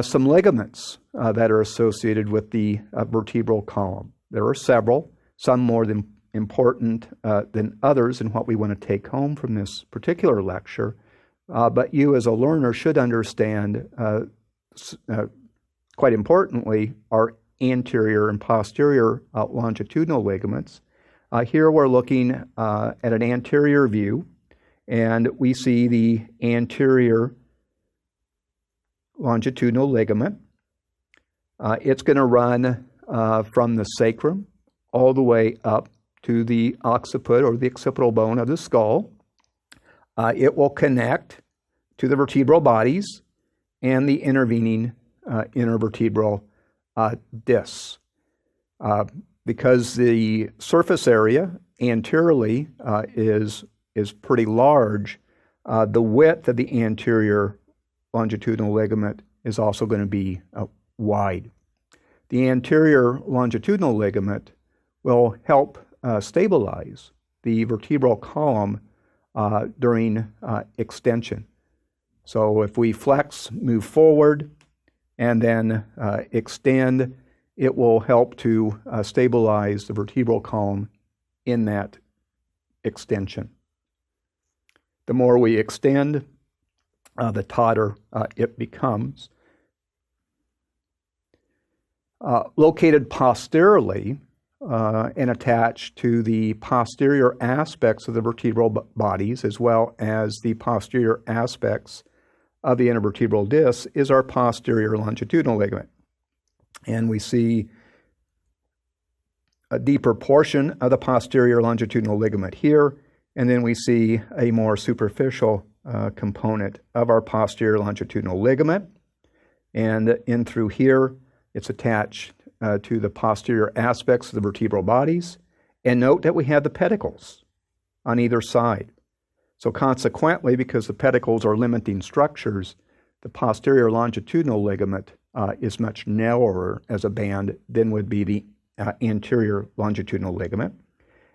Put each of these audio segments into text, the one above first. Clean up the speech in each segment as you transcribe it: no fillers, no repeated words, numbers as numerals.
Some ligaments that are associated with the vertebral column. There are several, some more important than others in what we want to take home from this particular lecture. But you as a learner should understand, quite importantly, our anterior and posterior longitudinal ligaments. Here we're looking at an anterior view, and we see the anterior longitudinal ligament. It's going to run from the sacrum all the way up to the occiput or the occipital bone of the skull. It will connect to the vertebral bodies and the intervening intervertebral discs. Because the surface area anteriorly is pretty large, the width of the anterior longitudinal ligament is also going to be wide. The anterior longitudinal ligament will help stabilize the vertebral column during extension. So if we flex, move forward, and then extend, it will help to stabilize the vertebral column in that extension. The more we extend, the tauter it becomes. Located posteriorly and attached to the posterior aspects of the vertebral bodies, as well as the posterior aspects of the intervertebral disc, is our posterior longitudinal ligament. And we see a deeper portion of the posterior longitudinal ligament here, and then we see a more superficial component of our posterior longitudinal ligament. And in through here, it's attached to the posterior aspects of the vertebral bodies. And note that we have the pedicles on either side. So consequently, because the pedicles are limiting structures, the posterior longitudinal ligament is much narrower as a band than would be the anterior longitudinal ligament.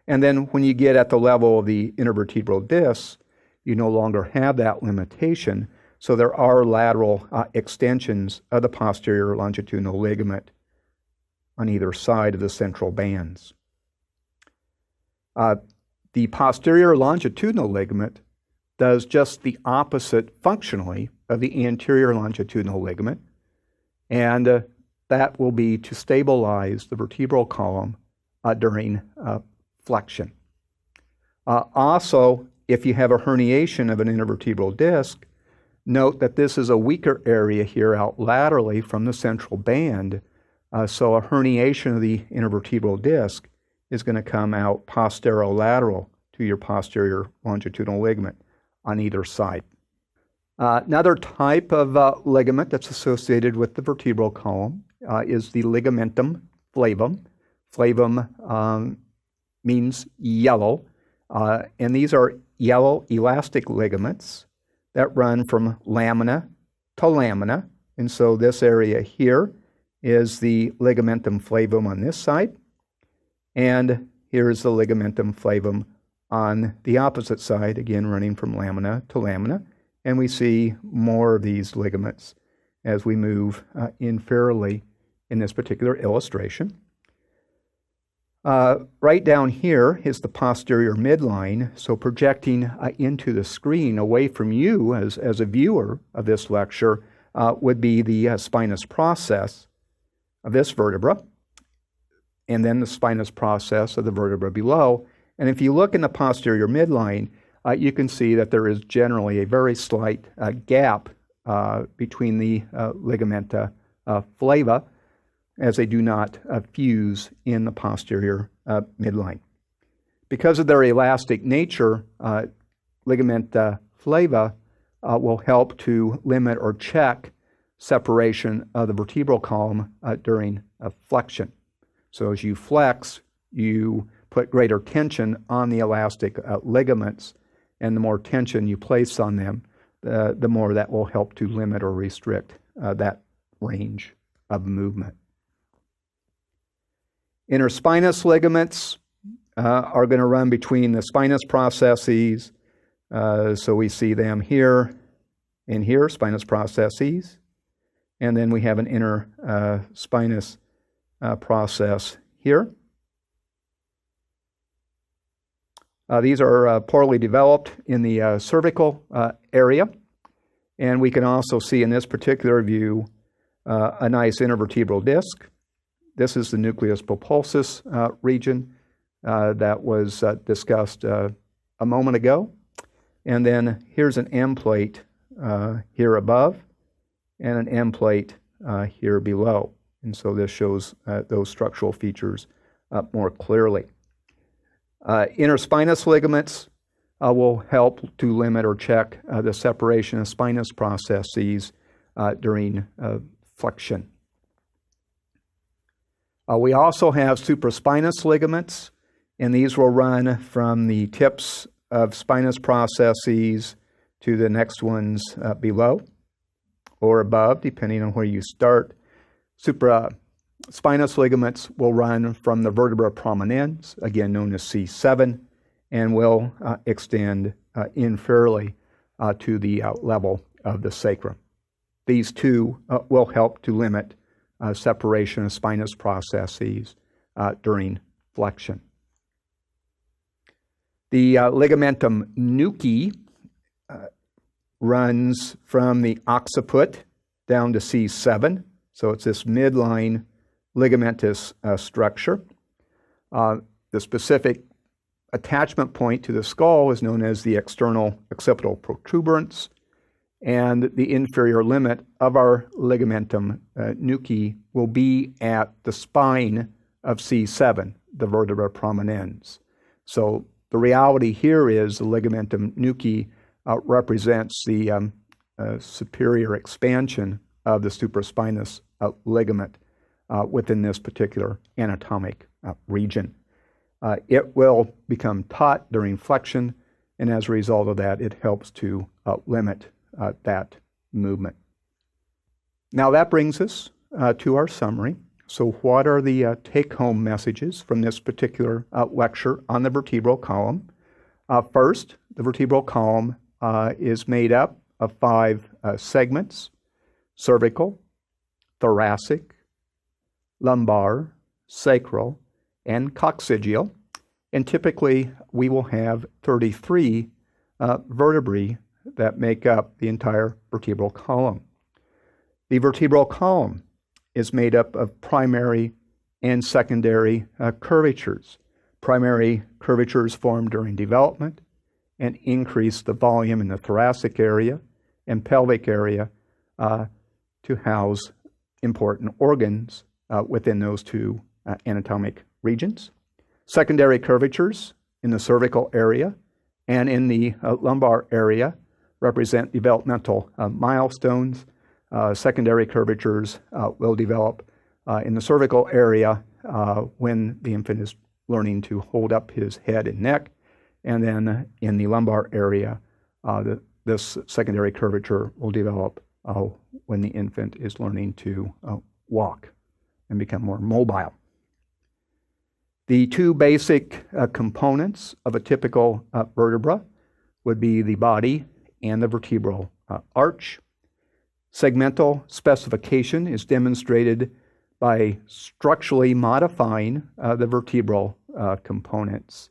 And then when you get at the level of the intervertebral disc, you no longer have that limitation. So there are lateral extensions of the posterior longitudinal ligament on either side of the central bands. The posterior longitudinal ligament does just the opposite functionally of the anterior longitudinal ligament, and that will be to stabilize the vertebral column during flexion. Also, if you have a herniation of an intervertebral disc, note that this is a weaker area here out laterally from the central band, so a herniation of the intervertebral disc is going to come out posterolateral to your posterior longitudinal ligament on either side. Another type of ligament that's associated with the vertebral column is the ligamentum flavum. Flavum means yellow, and these are yellow elastic ligaments that run from lamina to lamina. And so this area here is the ligamentum flavum on this side, and here is the ligamentum flavum on the opposite side, again running from lamina to lamina. And we see more of these ligaments as we move inferiorly in this particular illustration. Right down here is the posterior midline, so projecting into the screen away from you as a viewer of this lecture would be the spinous process of this vertebra, and then the spinous process of the vertebra below. And if you look in the posterior midline, you can see that there is generally a very slight gap between the ligamenta flava, as they do not fuse in the posterior midline. Because of their elastic nature, ligamenta flava will help to limit or check separation of the vertebral column during flexion. So as you flex, you put greater tension on the elastic ligaments, and the more tension you place on them, the more that will help to limit or restrict that range of movement. Interspinous ligaments are going to run between the spinous processes. So we see them here and here, spinous processes. and then we have an inner spinous process here. These are poorly developed in the cervical area, and we can also see in this particular view a nice intervertebral disc. This is the nucleus pulposus region that was discussed a moment ago. And then here's an M plate here above and an M plate here below. And so this shows those structural features more clearly. Interspinous ligaments will help to limit or check the separation of spinous processes during flexion. We also have supraspinous ligaments, and these will run from the tips of spinous processes to the next ones below or above, depending on where you start. Supraspinous ligaments will run from the vertebra prominens, again known as C7, and will extend inferiorly to the level of the sacrum. These two will help to limit separation of spinous processes during flexion. The ligamentum nuchae runs from the occiput down to C7, so it's this midline ligamentous structure. The specific attachment point to the skull is known as the external occipital protuberance, and the inferior limit of our ligamentum nuchae will be at the spine of C7, the vertebra prominens. So the reality here is the ligamentum nuchae represents the superior expansion of the supraspinous ligament within this particular anatomic region. It will become taut during flexion, and as a result of that, it helps to limit that movement. Now that brings us to our summary. So what are the take-home messages from this particular lecture on the vertebral column? First, the vertebral column is made up of 5 segments: cervical, thoracic, lumbar, sacral, and coccygeal. And typically, we will have 33 vertebrae that make up the entire vertebral column. The vertebral column is made up of primary and secondary curvatures. Primary curvatures form during development and increase the volume in the thoracic area and pelvic area to house important organs within those two anatomic regions. Secondary curvatures in the cervical area and in the lumbar area represent developmental milestones. Secondary curvatures will develop in the cervical area when the infant is learning to hold up his head and neck, and then in the lumbar area, this secondary curvature will develop when the infant is learning to walk and become more mobile. The 2 basic components of a typical vertebra would be the body and the vertebral arch. Segmental specification is demonstrated by structurally modifying the vertebral components.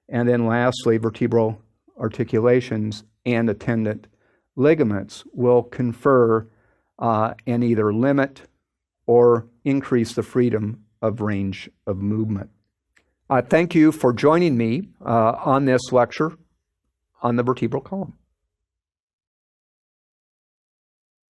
And then lastly, vertebral articulations and attendant ligaments will confer and either limit or increase the freedom of range of movement. Thank you for joining me on this lecture on the vertebral column.